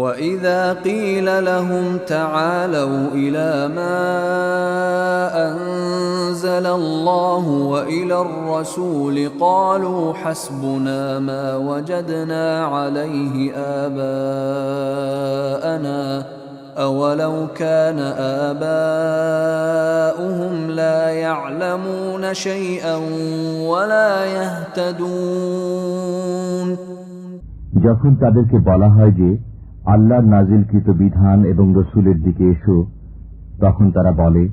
وَإِذَا قِيلَ لَهُمْ تَعَالَوْا إِلَى مَا أَنزَلَ اللَّهُ وَإِلَى الرَّسُولِ قَالُوا حَسْبُنَا مَا وَجَدْنَا عَلَيْهِ آبَاءَنَا أَوَلَوْ كَانَ آبَاؤُهُمْ لَا يَعْلَمُونَ شَيْئًا وَلَا يَهْتَدُونَ। যখন তাদেরকে বলা হয় যে আল্লাহর নাজিলকৃত বিধান এবং রসুলের দিকে এসো, তখন তারা বলে,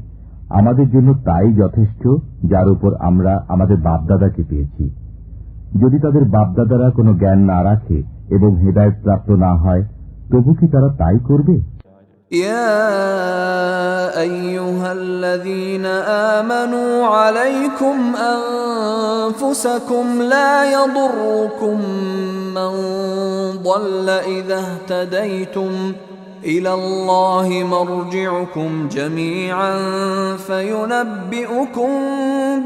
আমাদের জন্য তাই যথেষ্ট যার উপর আমরা আমাদের বাপদাদাকে পেয়েছি। যদি তাদের বাপদাদারা কোনো জ্ঞান না রাখে এবং হেদায়েত প্রাপ্ত না হয়, তবু কি তারা তাই করবে? يا أيها الذين آمنوا عليكم أنفسكم لا يضركم من ضل إذا اهتديتم إلى الله مرجعكم جميعا فينبئكم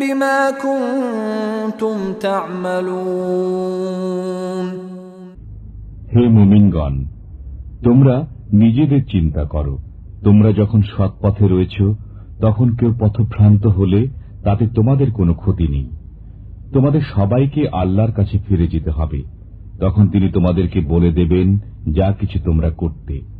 بما كنتم تعملون। হে মুমিনগণ, তোমরা নিজেদের চিন্তা করো। তোমরা যখন সৎ পথে রয়েছ, তখন কেউ পথভ্রান্ত হলে তাতে তোমাদের কোনো ক্ষতি নেই। তোমাদের সবাইকে আল্লাহর কাছে ফিরে যেতে হবে, তখন তিনি তোমাদেরকে বলে দেবেন যা কিছু তোমরা করতে।